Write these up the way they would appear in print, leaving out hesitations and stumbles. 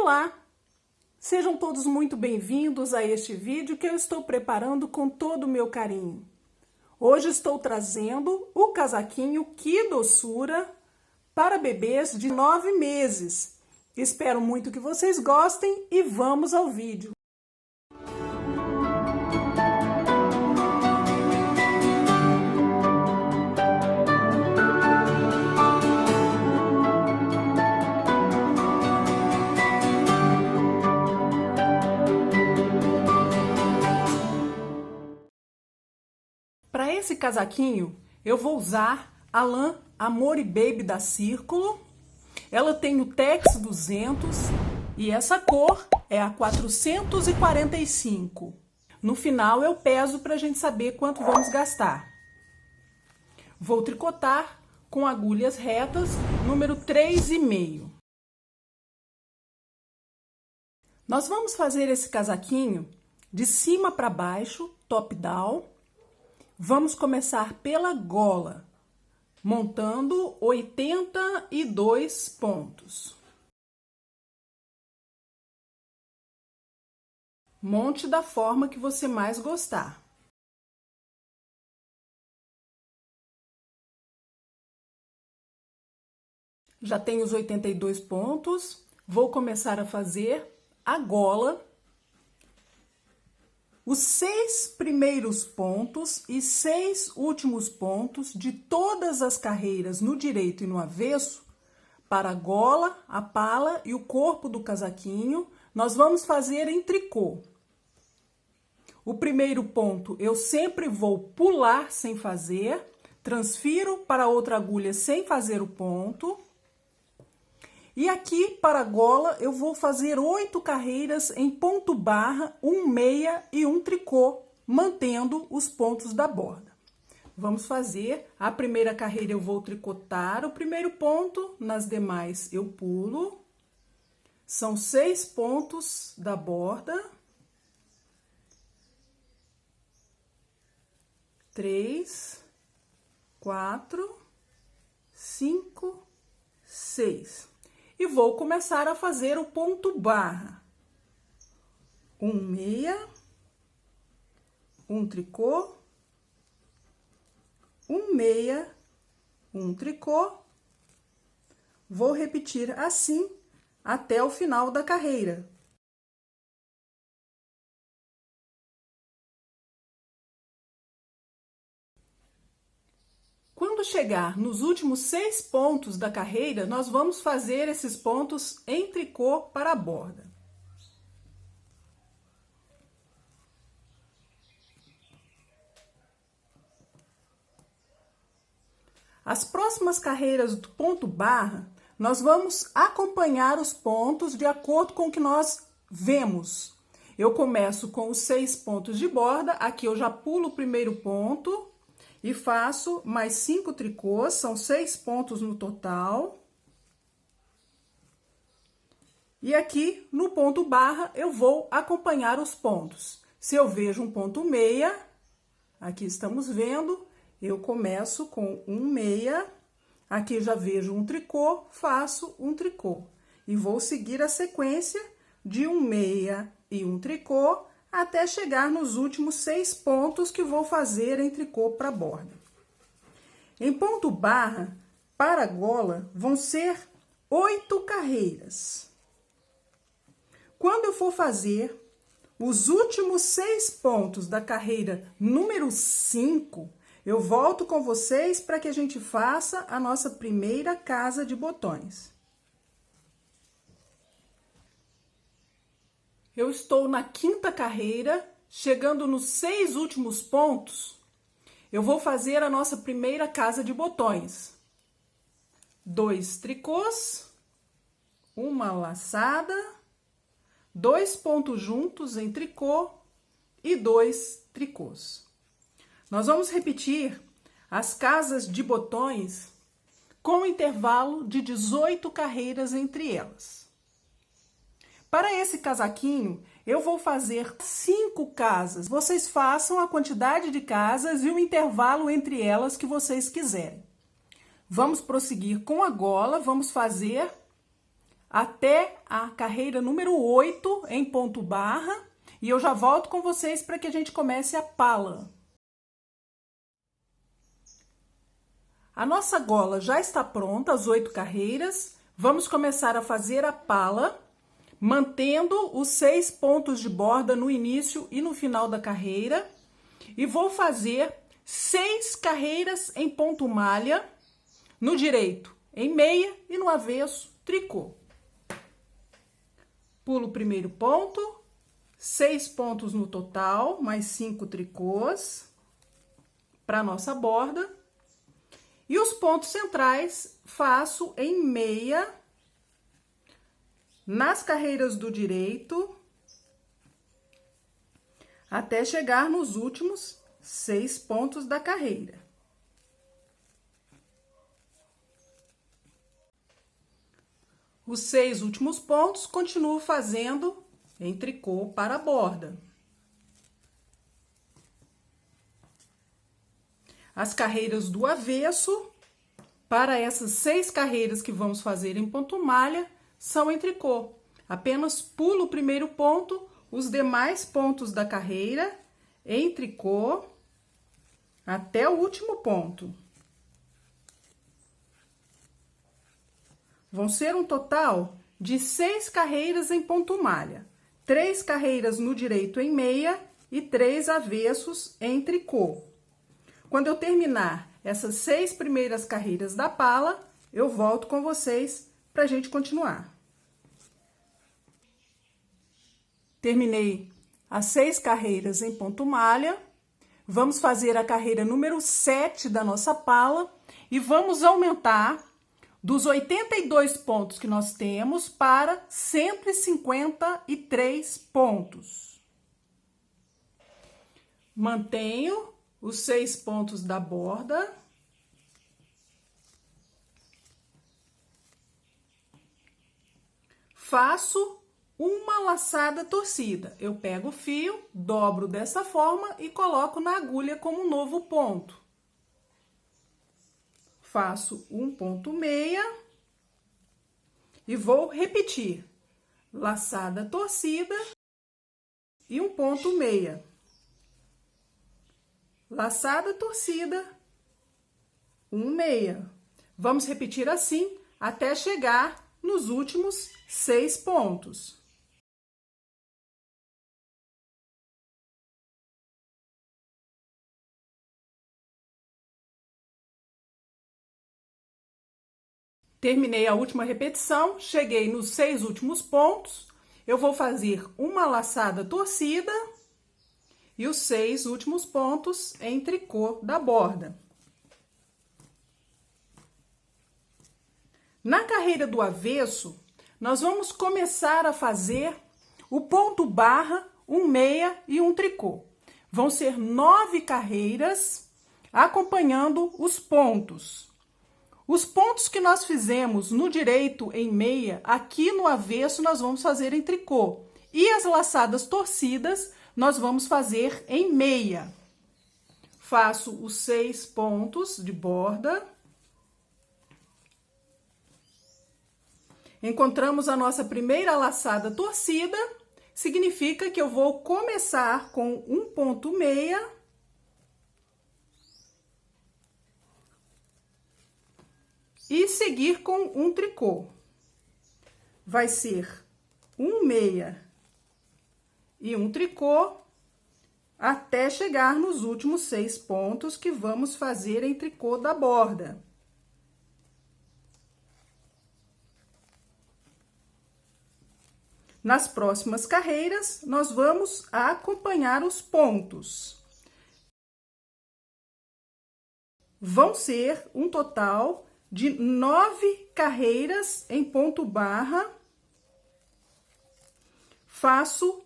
Olá! Sejam todos muito bem-vindos a este vídeo que eu estou preparando com todo o meu carinho. Hoje estou trazendo o casaquinho Que Doçura para bebês de 9 meses. Espero muito que vocês gostem e vamos ao vídeo. Para esse casaquinho, eu vou usar a lã Amore Baby da Círculo. Ela tem o Tex 200 e essa cor é a 445. No final eu peso para a gente saber quanto vamos gastar. Vou tricotar com agulhas retas, número 3,5. Nós vamos fazer esse casaquinho de cima para baixo, top down. Vamos começar pela gola, montando 82 pontos. Monte da forma que você mais gostar. Já tenho os 82 pontos, vou começar a fazer a gola. Os 6 primeiros pontos e 6 últimos pontos de todas as carreiras no direito e no avesso, para a gola, a pala e o corpo do casaquinho, nós vamos fazer em tricô. O primeiro ponto eu sempre vou pular sem fazer, transfiro para outra agulha sem fazer o ponto. E aqui, para a gola, eu vou fazer 8 carreiras em ponto barra, 1 meia e 1 tricô, mantendo os pontos da borda. Vamos fazer a primeira carreira, eu vou tricotar o primeiro ponto, nas demais eu pulo. São 6 pontos da borda. 3, 4, 5, 6. E vou começar a fazer o ponto barra. 1 meia, 1 tricô, 1 meia, 1 tricô. Vou repetir assim até o final da carreira. Quando chegar nos últimos 6 pontos da carreira, nós vamos fazer esses pontos em tricô para a borda. As próximas carreiras do ponto barra, nós vamos acompanhar os pontos de acordo com o que nós vemos. Eu começo com os 6 pontos de borda, aqui eu já pulo o primeiro ponto. E faço mais 5 tricôs, são 6 pontos no total. E aqui, no ponto barra, eu vou acompanhar os pontos. Se eu vejo um ponto meia, aqui estamos vendo, eu começo com 1 meia, aqui já vejo um tricô, faço um tricô. E vou seguir a sequência de 1 meia e 1 tricô, até chegar nos últimos 6 pontos que vou fazer em tricô para a borda. Em ponto barra, para a gola, vão ser 8 carreiras. Quando eu for fazer os últimos 6 pontos da carreira número 5, eu volto com vocês para que a gente faça a nossa primeira casa de botões. Eu estou na 5ª carreira, chegando nos 6 últimos pontos, eu vou fazer a nossa primeira casa de botões. 2 tricôs, 1 laçada, 2 pontos juntos em tricô e 2 tricôs. Nós vamos repetir as casas de botões com um intervalo de 18 carreiras entre elas. Para esse casaquinho, eu vou fazer 5 casas. Vocês façam a quantidade de casas e o intervalo entre elas que vocês quiserem. Vamos prosseguir com a gola, vamos fazer até a carreira número 8 em ponto barra e eu já volto com vocês para que a gente comece a pala. A nossa gola já está pronta, as 8 carreiras. Vamos começar a fazer a pala, mantendo os 6 pontos de borda no início e no final da carreira. E vou fazer 6 carreiras em ponto malha, no direito em meia e no avesso tricô. Pulo o primeiro ponto, 6 pontos no total, mais 5 tricôs para nossa borda. E os pontos centrais faço em meia nas carreiras do direito até chegar nos últimos 6 pontos da carreira. Os 6 últimos pontos continuo fazendo em tricô para a borda. As carreiras do avesso, para essas 6 carreiras que vamos fazer em ponto malha, são em tricô. Apenas pulo o primeiro ponto, os demais pontos da carreira em tricô até o último ponto. Vão ser um total de 6 carreiras em ponto malha, 3 carreiras no direito em meia e 3 avessos em tricô. Quando eu terminar essas 6 primeiras carreiras da pala, eu volto com vocês para a gente continuar. Terminei as 6 carreiras em ponto malha. Vamos fazer a carreira número 7 da nossa pala e vamos aumentar dos 82 pontos que nós temos para 153 pontos. Mantenho os 6 pontos da borda. Faço uma laçada torcida. Eu pego o fio, dobro dessa forma e coloco na agulha como um novo ponto. Faço um ponto meia e vou repetir. Laçada torcida e um ponto meia. Laçada torcida, um meia. Vamos repetir assim até chegar nos últimos 6 pontos. Terminei a última repetição, cheguei nos 6 últimos pontos. Eu vou fazer uma laçada torcida e os 6 últimos pontos em tricô da borda. Na carreira do avesso, nós vamos começar a fazer o ponto barra, um meia e um tricô. Vão ser 9 carreiras acompanhando os pontos. Os pontos que nós fizemos no direito em meia, aqui no avesso nós vamos fazer em tricô. E as laçadas torcidas nós vamos fazer em meia. Faço os 6 pontos de borda. Encontramos a nossa primeira laçada torcida, significa que eu vou começar com um ponto meia. E seguir com um tricô. Vai ser um meia e um tricô até chegar nos últimos 6 pontos que vamos fazer em tricô da borda. Nas próximas carreiras, nós vamos acompanhar os pontos. Vão ser um total de 9 carreiras em ponto barra. Faço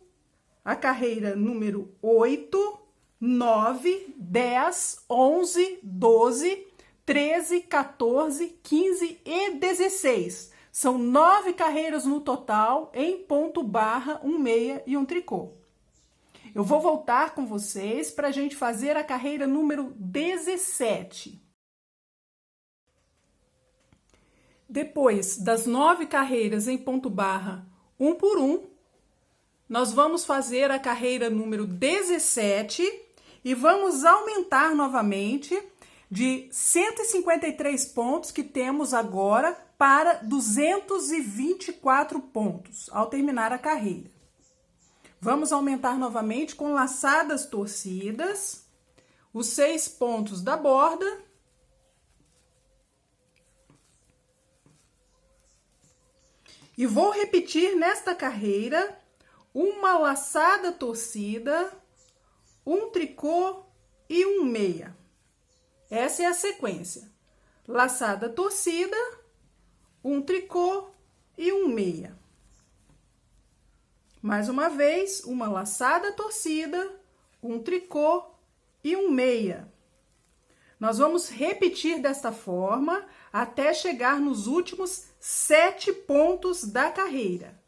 a carreira número 8, 9, 10, 11, 12, 13, 14, 15 e 16. São 9 carreiras no total em ponto barra, um meia e um tricô. Eu vou voltar com vocês para a gente fazer a carreira número 17. Depois das 9 carreiras em ponto barra, 1 por 1, nós vamos fazer a carreira número 17 e vamos aumentar novamente de 153 pontos que temos agora para 224 pontos ao terminar a carreira. Vamos aumentar novamente com laçadas torcidas, os 6 pontos da borda e vou repetir nesta carreira uma laçada torcida, um tricô e um meia. Essa é a sequência. Laçada torcida, um tricô e um meia. Mais uma vez, uma laçada torcida, um tricô e um meia. Nós vamos repetir desta forma até chegar nos últimos 7 pontos da carreira.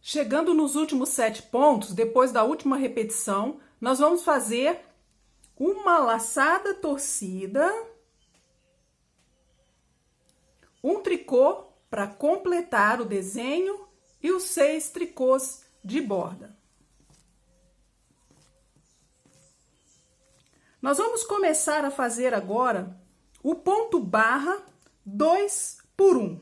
Chegando nos últimos 7 pontos, depois da última repetição, nós vamos fazer uma laçada torcida, um tricô para completar o desenho e os 6 tricôs de borda. Nós vamos começar a fazer agora o ponto barra 2 por 1.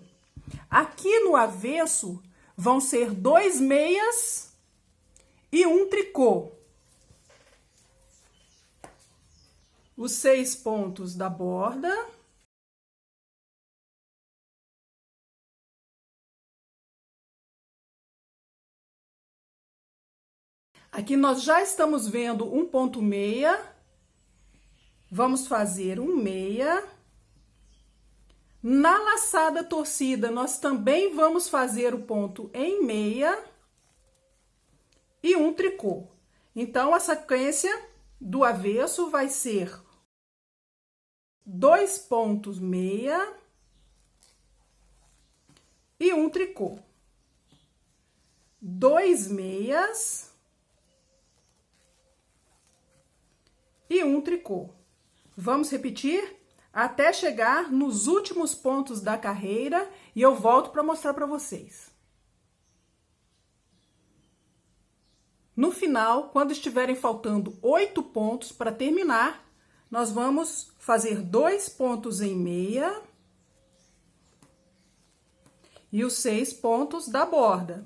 Aqui no avesso vão ser 2 meias e um tricô. Os 6 pontos da borda. Aqui nós já estamos vendo um ponto meia. Vamos fazer um meia. Na laçada torcida, nós também vamos fazer o ponto em meia e um tricô. Então, a sequência do avesso vai ser 2 pontos meia e um tricô. 2 meias e um tricô. Vamos repetir até chegar nos últimos pontos da carreira e eu volto para mostrar para vocês. No final, quando estiverem faltando 8 pontos para terminar, nós vamos fazer 2 pontos em meia e os 6 pontos da borda.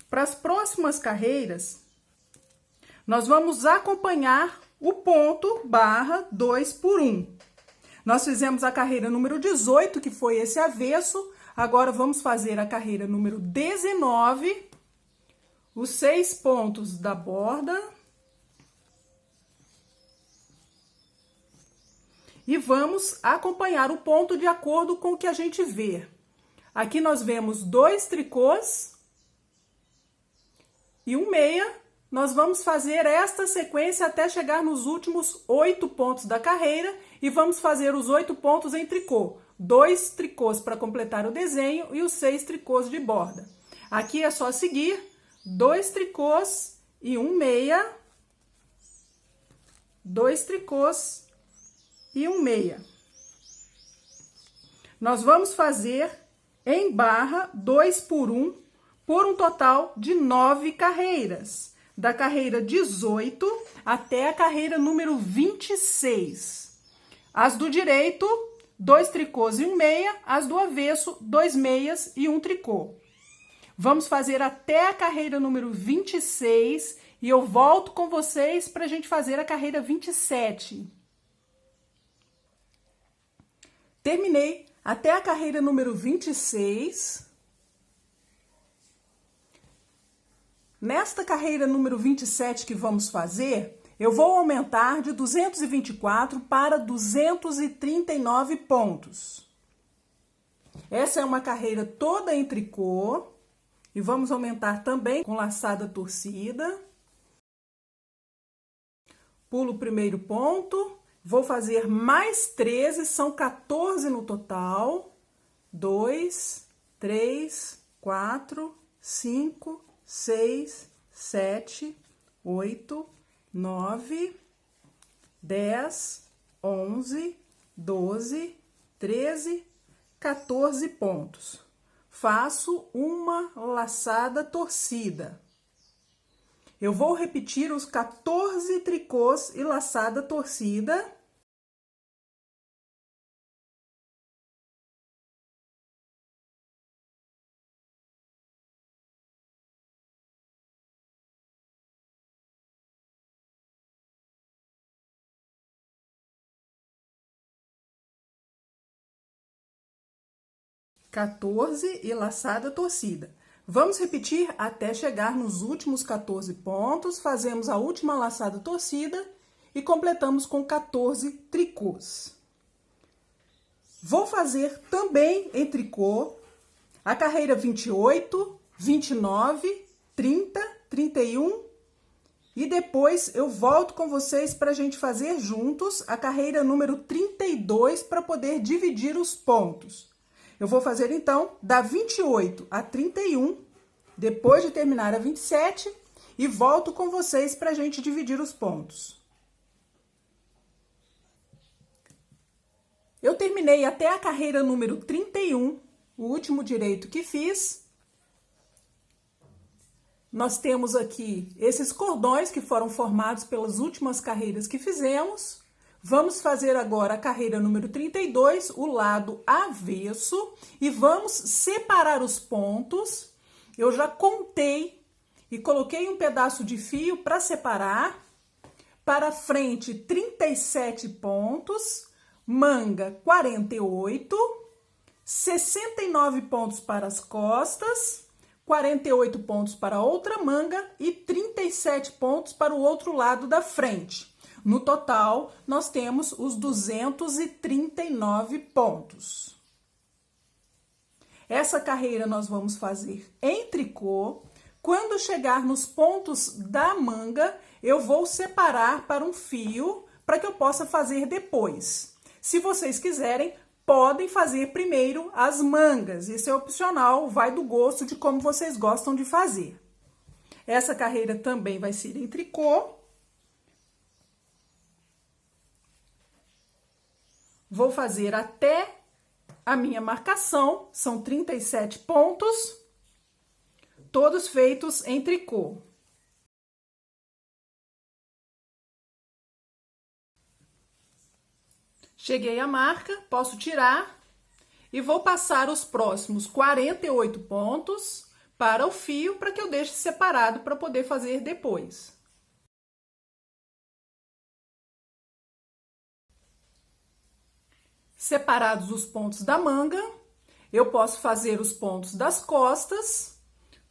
Para as próximas carreiras, nós vamos acompanhar o ponto barra 2 por 1. Nós fizemos a carreira número 18, que foi esse avesso. Agora, vamos fazer a carreira número 19, os 6 pontos da borda. E vamos acompanhar o ponto de acordo com o que a gente vê. Aqui nós vemos 2 tricôs e um meia. Nós vamos fazer esta sequência até chegar nos últimos 8 pontos da carreira e vamos fazer os 8 pontos em tricô. 2 tricôs para completar o desenho e os 6 tricôs de borda. Aqui é só seguir 2 tricôs e um meia, 2 tricôs e um meia. Nós vamos fazer em barra 2 por 1 por um total de 9 carreiras. Da carreira 18 até a carreira número 26. As do direito, 2 tricôs e um meia. As do avesso, 2 meias e um tricô. Vamos fazer até a carreira número 26 e eu volto com vocês para a gente fazer a carreira 27. Terminei até a carreira número 26. Nesta carreira número 27 que vamos fazer, eu vou aumentar de 224 para 239 pontos. Essa é uma carreira toda em tricô e vamos aumentar também com laçada torcida. Pulo o primeiro ponto, vou fazer mais 13, são 14 no total. 2, 3, 4, 5, 6, 7, 8, 9, 10, 11, 12, 13, 14 pontos. Faço uma laçada torcida. Eu vou repetir os 14 tricôs e laçada torcida. E laçada torcida. Vamos repetir até chegar nos últimos 14 pontos, fazemos a última laçada torcida e completamos com 14 tricôs. Vou fazer também em tricô a carreira 28, 29, 30, 31 e depois eu volto com vocês para a gente fazer juntos a carreira número 32 para poder dividir os pontos. Eu vou fazer, então, da 28 a 31, depois de terminar a 27, e volto com vocês para a gente dividir os pontos. Eu terminei até a carreira número 31, o último direito que fiz. Nós temos aqui esses cordões que foram formados pelas últimas carreiras que fizemos. Vamos fazer agora a carreira número 32, o lado avesso, e vamos separar os pontos. Eu já contei e coloquei um pedaço de fio para separar. Para frente, 37 pontos, manga 48, 69 pontos para as costas, 48 pontos para a outra manga e 37 pontos para o outro lado da frente. No total, nós temos os 239 pontos. Essa carreira nós vamos fazer em tricô. Quando chegar nos pontos da manga, eu vou separar para um fio para que eu possa fazer depois. Se vocês quiserem, podem fazer primeiro as mangas. Isso é opcional, vai do gosto de como vocês gostam de fazer. Essa carreira também vai ser em tricô. Vou fazer até a minha marcação, são 37 pontos, todos feitos em tricô. Cheguei à marca, posso tirar e vou passar os próximos 48 pontos para o fio, para que eu deixe separado para poder fazer depois. Separados os pontos da manga, eu posso fazer os pontos das costas,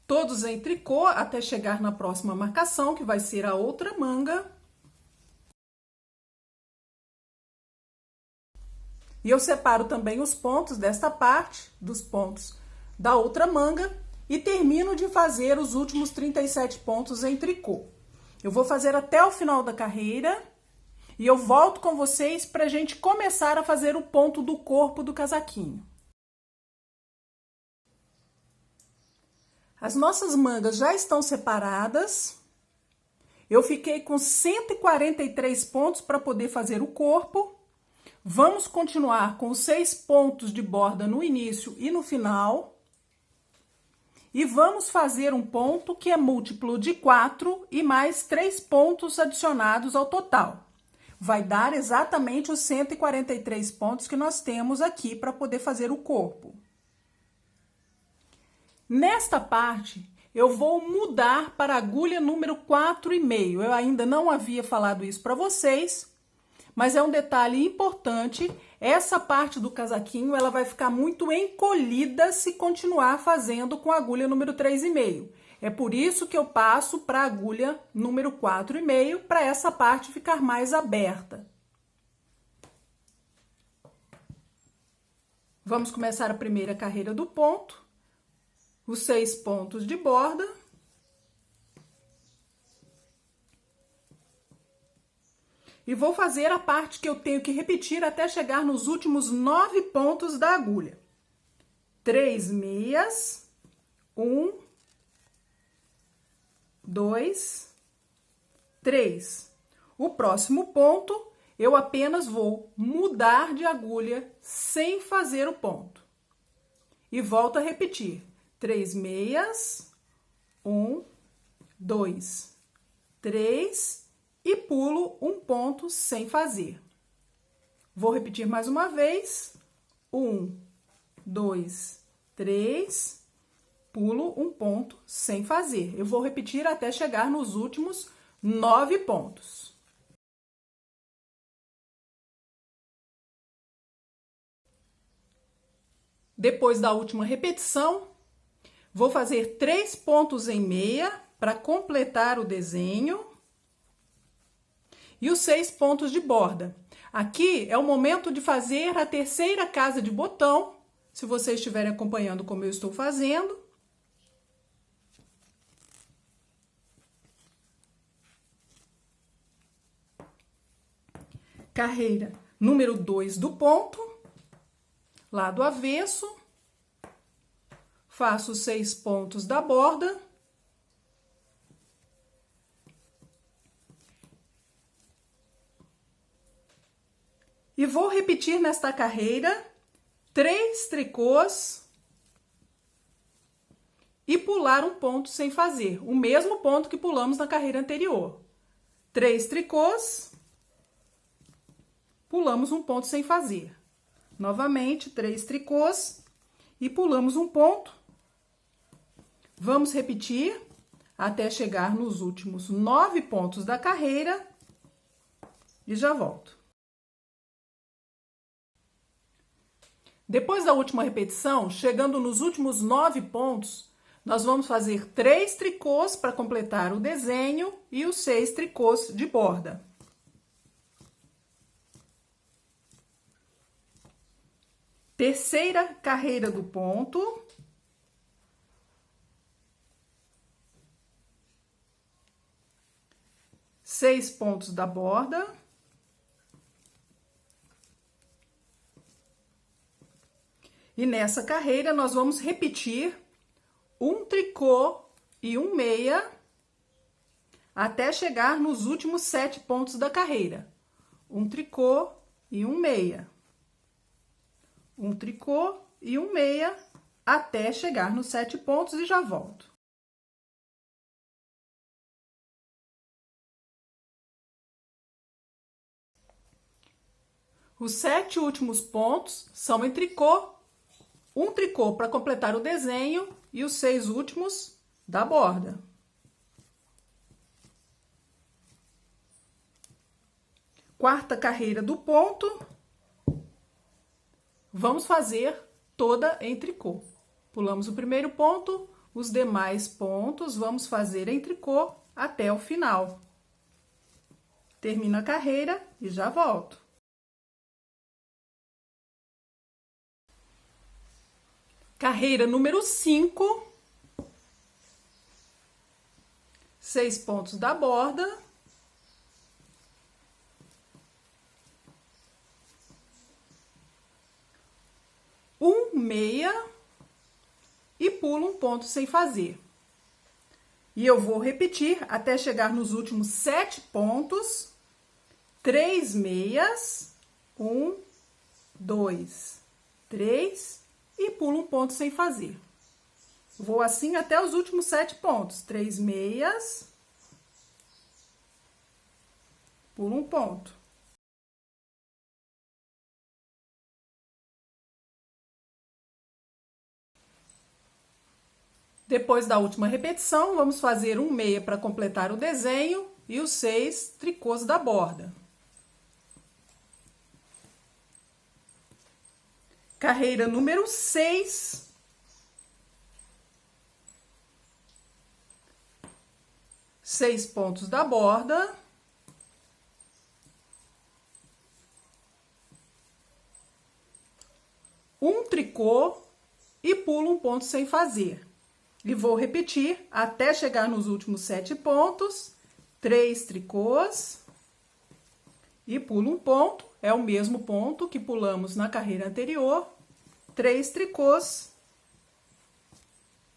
todos em tricô, até chegar na próxima marcação, que vai ser a outra manga. E eu separo também os pontos desta parte, dos pontos da outra manga, e termino de fazer os últimos 37 pontos em tricô. Eu vou fazer até o final da carreira. E eu volto com vocês para a gente começar a fazer o ponto do corpo do casaquinho. As nossas mangas já estão separadas. Eu fiquei com 143 pontos para poder fazer o corpo. Vamos continuar com 6 pontos de borda no início e no final. E vamos fazer um ponto que é múltiplo de 4 e mais 3 pontos adicionados ao total. Vai dar exatamente os 143 pontos que nós temos aqui para poder fazer o corpo. Nesta parte, eu vou mudar para a agulha número 4,5. Eu ainda não havia falado isso para vocês, mas é um detalhe importante. Essa parte do casaquinho, ela vai ficar muito encolhida se continuar fazendo com a agulha número 3,5. É por isso que eu passo para a agulha número 4,5, para essa parte ficar mais aberta. Vamos começar a primeira carreira do ponto, os 6 pontos de borda. E vou fazer a parte que eu tenho que repetir até chegar nos últimos 9 pontos da agulha. 3 meias, 1, 2, 3. O próximo ponto, eu apenas vou mudar de agulha sem fazer o ponto. E volto a repetir. 3 meias, 1, 2, 3 e pulo um ponto sem fazer. Vou repetir mais uma vez. 1, 2, 3, pulo um ponto sem fazer. Eu vou repetir até chegar nos últimos 9 pontos. Depois da última repetição, vou fazer 3 pontos em meia para completar o desenho e os 6 pontos de borda. Aqui é o momento de fazer a terceira casa de botão, se vocês estiverem acompanhando como eu estou fazendo. Carreira número 2 do ponto, lado avesso, faço os 6 pontos da borda. E vou repetir nesta carreira 3 tricôs e pular um ponto sem fazer, o mesmo ponto que pulamos na carreira anterior. 3 tricôs, pulamos um ponto sem fazer. Novamente, 3 tricôs e pulamos um ponto. Vamos repetir até chegar nos últimos 9 pontos da carreira e já volto. Depois da última repetição, chegando nos últimos 9 pontos, nós vamos fazer 3 tricôs para completar o desenho e os 6 tricôs de borda. Terceira carreira do ponto. Seis pontos da borda. E nessa carreira, nós vamos repetir um tricô e um meia até chegar nos últimos 7 pontos da carreira. Um tricô e um meia. Um tricô e um meia até chegar nos 7 pontos e já volto. Os 7 últimos pontos são em tricô. Um tricô para completar o desenho e os 6 últimos da borda. Quarta carreira do ponto, vamos fazer toda em tricô. Pulamos o primeiro ponto, os demais pontos vamos fazer em tricô até o final. Termino a carreira e já volto. Carreira número 5, 6 pontos da borda. Um meia e pulo um ponto sem fazer. E eu vou repetir até chegar nos últimos 7 pontos, 3 meias, 1, 2, 3 e pulo um ponto sem fazer. Vou assim até os últimos 7 pontos. 3 meias, pulo um ponto. Depois da última repetição, vamos fazer um meia para completar o desenho e os 6 tricôs da borda. Carreira número 6. Seis pontos da borda. Um tricô e pulo um ponto sem fazer. E vou repetir até chegar nos últimos 7 pontos. 3 tricôs e pulo um ponto. É o mesmo ponto que pulamos na carreira anterior. 3 tricôs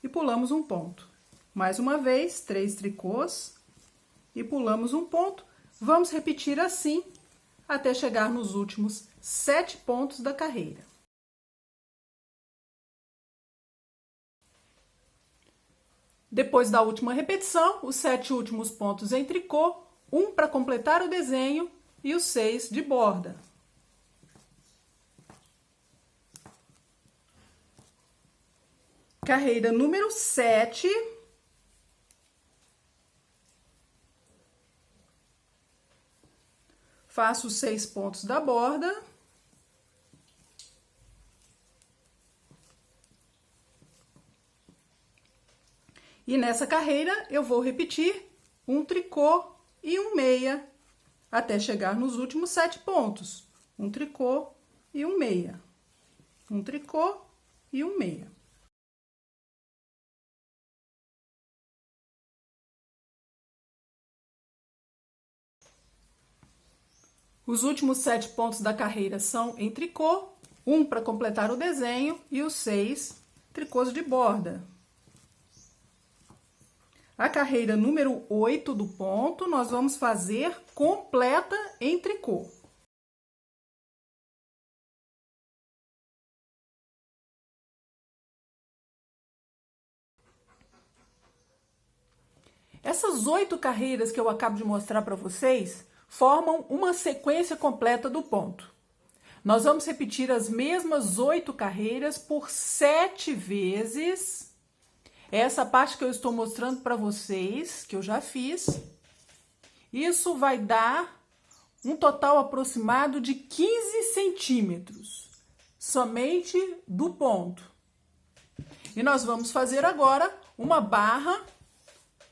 e pulamos um ponto. Mais uma vez, 3 tricôs e pulamos um ponto. Vamos repetir assim até chegar nos últimos 7 pontos da carreira. Depois da última repetição, os 7 últimos pontos em tricô, um para completar o desenho e os 6 de borda. Carreira número 7. Faço os 6 pontos da borda. E nessa carreira eu vou repetir um tricô e um meia até chegar nos últimos 7 pontos. Um tricô e um meia. Um tricô e um meia. Os últimos 7 pontos da carreira são em tricô, um para completar o desenho e os 6 tricôs de borda. A carreira número 8 do ponto, nós vamos fazer completa em tricô. Essas 8 carreiras que eu acabo de mostrar para vocês formam uma sequência completa do ponto. Nós vamos repetir as mesmas 8 carreiras por 7 vezes. Essa parte que eu estou mostrando para vocês, que eu já fiz, isso vai dar um total aproximado de 15 centímetros, somente do ponto. E nós vamos fazer agora uma barra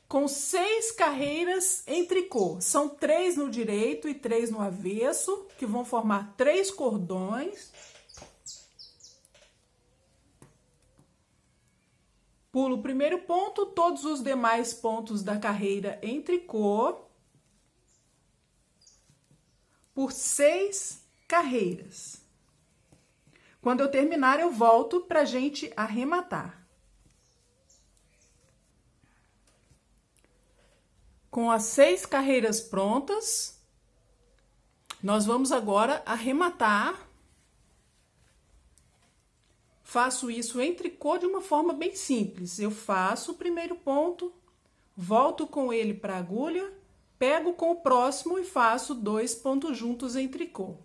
com 6 carreiras em tricô. São 3 no direito e 3 no avesso, que vão formar 3 cordões. Pulo o primeiro ponto, todos os demais pontos da carreira em tricô, por 6 carreiras. Quando eu terminar, eu volto para a gente arrematar. Com as 6 carreiras prontas, nós vamos agora arrematar. Faço isso em tricô de uma forma bem simples. Eu faço o primeiro ponto, volto com ele para a agulha, pego com o próximo e faço 2 pontos juntos em tricô.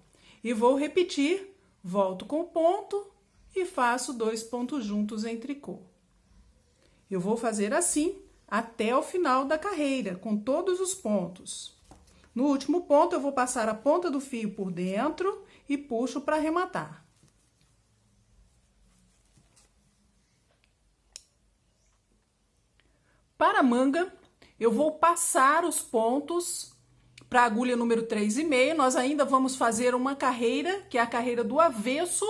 E vou repetir, volto com o ponto e faço 2 pontos juntos em tricô. Eu vou fazer assim até o final da carreira, com todos os pontos. No último ponto, eu vou passar a ponta do fio por dentro e puxo para arrematar. Para a manga, eu vou passar os pontos para a agulha número 3,5. Nós ainda vamos fazer uma carreira, que é a carreira do avesso,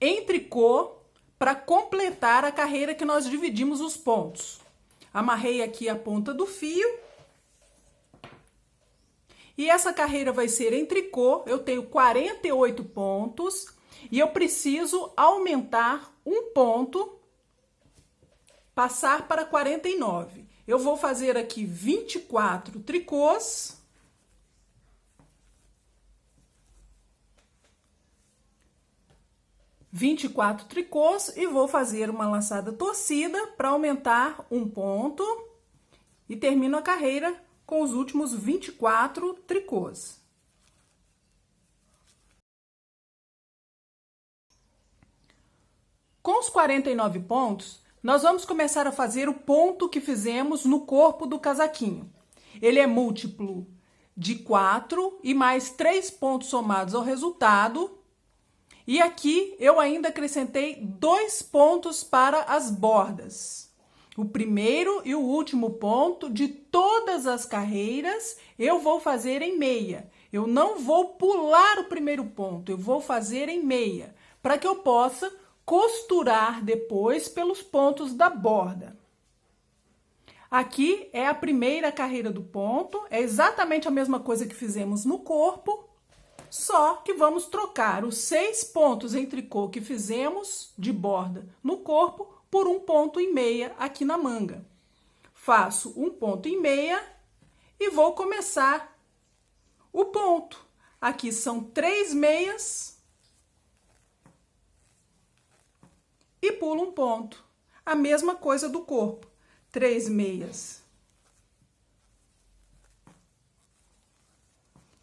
em tricô, para completar a carreira que nós dividimos os pontos. Amarrei aqui a ponta do fio. E essa carreira vai ser em tricô. Eu tenho 48 pontos e eu preciso aumentar um ponto, passar para 49. Eu vou fazer aqui 24 tricôs. E vou fazer uma laçada torcida para aumentar um ponto e termino a carreira com os últimos 24 tricôs. Com os 49 pontos, nós vamos começar a fazer o ponto que fizemos no corpo do casaquinho. Ele é múltiplo de 4 e mais 3 pontos somados ao resultado. E aqui eu ainda acrescentei 2 pontos para as bordas. O primeiro e o último ponto de todas as carreiras eu vou fazer em meia. Eu não vou pular o primeiro ponto, eu vou fazer em meia, para que eu possa costurar depois pelos pontos da borda. Aqui é a primeira carreira do ponto, é exatamente a mesma coisa que fizemos no corpo, só que vamos trocar os 6 pontos em tricô que fizemos de borda no corpo por um ponto e meia aqui na manga. Faço um ponto e meia e vou começar o ponto. Aqui são 3 meias e pulo um ponto. A mesma coisa do corpo. 3 meias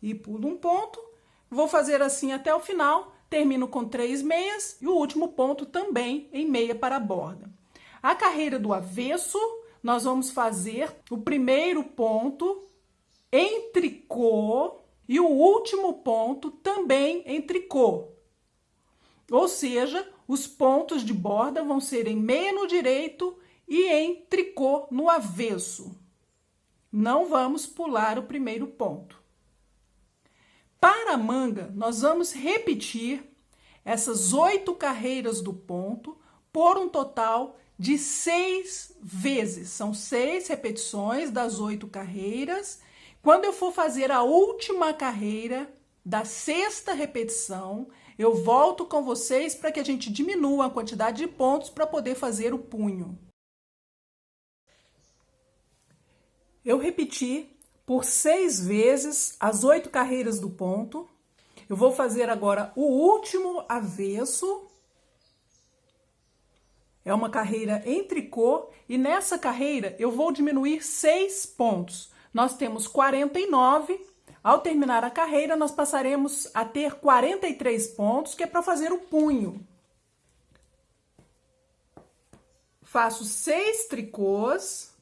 e pulo um ponto. Vou fazer assim até o final. Termino com 3 meias e o último ponto também em meia para a borda. A carreira do avesso, nós vamos fazer o primeiro ponto em tricô e o último ponto também em tricô. Ou seja, os pontos de borda vão ser em meia no direito e em tricô no avesso. Não vamos pular o primeiro ponto. Para a manga, nós vamos repetir essas 8 carreiras do ponto por um total de 6 vezes. São 6 repetições das 8 carreiras. Quando eu for fazer a última carreira da 6ª repetição, eu volto com vocês para que a gente diminua a quantidade de pontos para poder fazer o punho. Eu repeti por 6 vezes as 8 carreiras do ponto. Eu vou fazer agora o último avesso. É uma carreira em tricô e nessa carreira eu vou diminuir 6 pontos. Nós temos 49. Ao terminar a carreira, nós passaremos a ter 43 pontos, que é para fazer o punho. Faço 6 tricôs.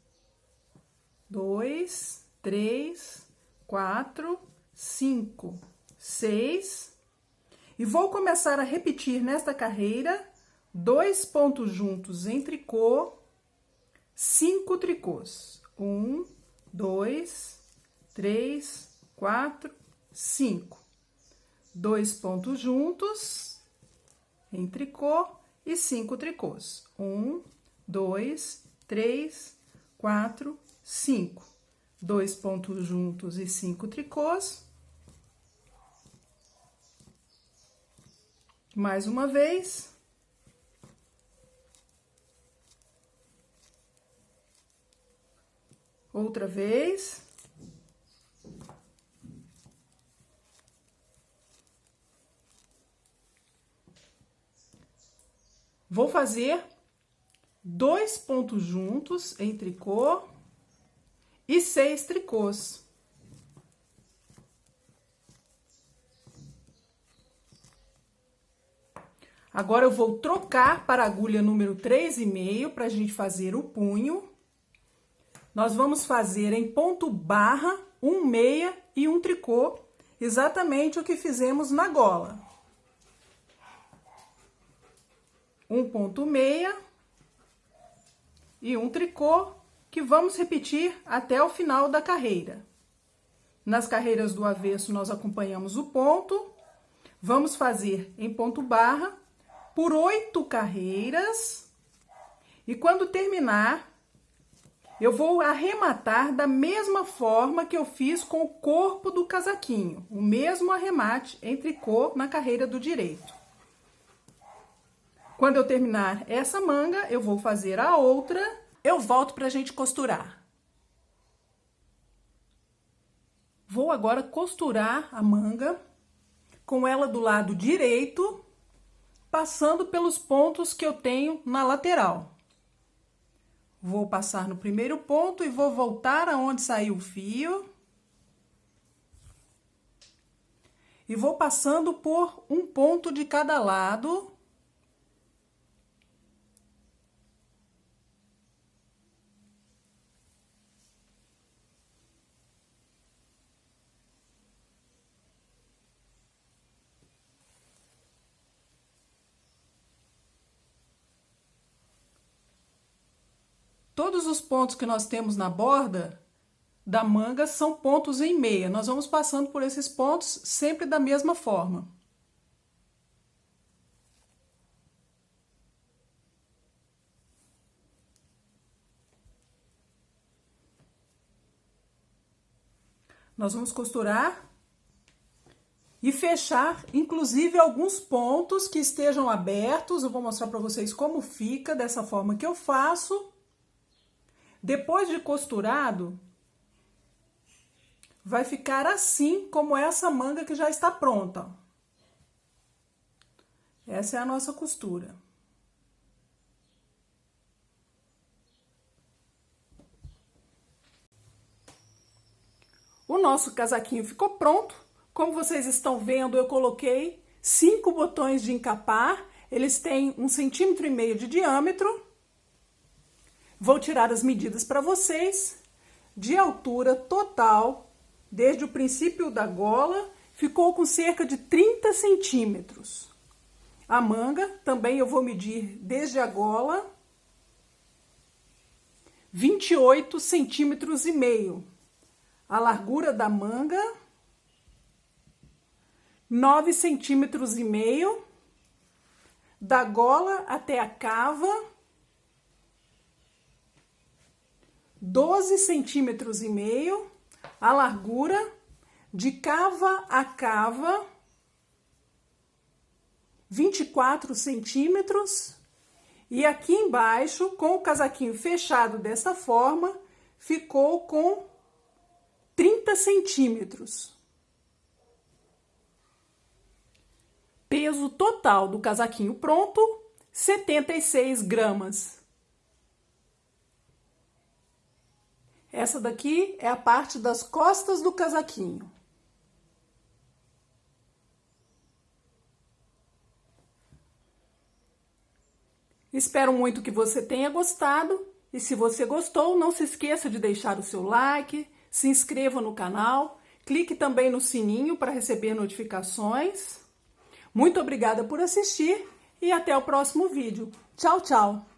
2, 3, 4, 5, 6. E vou começar a repetir nesta carreira 2 pontos juntos em tricô, 5 tricôs. 1, 2, 3, 4, 5. 2 pontos juntos em tricô e 5 tricôs. 1, 2, 3, 4, 5. 2 pontos juntos e 5 tricôs. Mais uma vez. Outra vez. Vou fazer 2 pontos juntos em tricô e 6 tricôs. Agora eu vou trocar para a agulha número 3,5 para a gente fazer o punho. Nós vamos fazer em ponto barra, 1 meia e 1 tricô, exatamente o que fizemos na gola. 1 ponto meia e 1 tricô, que vamos repetir até o final da carreira. Nas carreiras do avesso, nós acompanhamos o ponto. Vamos fazer em ponto barra por 8 carreiras. E quando terminar, eu vou arrematar da mesma forma que eu fiz com o corpo do casaquinho. O mesmo arremate em tricô na carreira do direito. Quando eu terminar essa manga, eu vou fazer a outra. Eu volto pra gente costurar. Vou agora costurar a manga com ela do lado direito, passando pelos pontos que eu tenho na lateral. Vou passar no primeiro ponto e vou voltar aonde saiu o fio. E vou passando por um ponto de cada lado. Todos os pontos que nós temos na borda da manga são pontos em meia. Nós vamos passando por esses pontos sempre da mesma forma. Nós vamos costurar e fechar, inclusive, alguns pontos que estejam abertos. Eu vou mostrar para vocês como fica, dessa forma que eu faço. Depois de costurado, vai ficar assim, como essa manga que já está pronta. Essa é a nossa costura. O nosso casaquinho ficou pronto. Como vocês estão vendo, eu coloquei 5 botões de encapar. Eles têm 1,5 cm de diâmetro. Vou tirar as medidas para vocês. De altura total, desde o princípio da gola, ficou com cerca de 30 centímetros. A manga, também eu vou medir desde a gola, 28 centímetros e meio. A largura da manga, 9 centímetros e meio. Da gola até a cava, 12 centímetros e meio. A largura de cava a cava, 24 centímetros. E aqui embaixo, com o casaquinho fechado dessa forma, ficou com 30 centímetros. Peso total do casaquinho pronto, 76 gramas. Essa daqui é a parte das costas do casaquinho. Espero muito que você tenha gostado. E se você gostou, não se esqueça de deixar o seu like, se inscreva no canal, clique também no sininho para receber notificações. Muito obrigada por assistir e até o próximo vídeo. Tchau, tchau!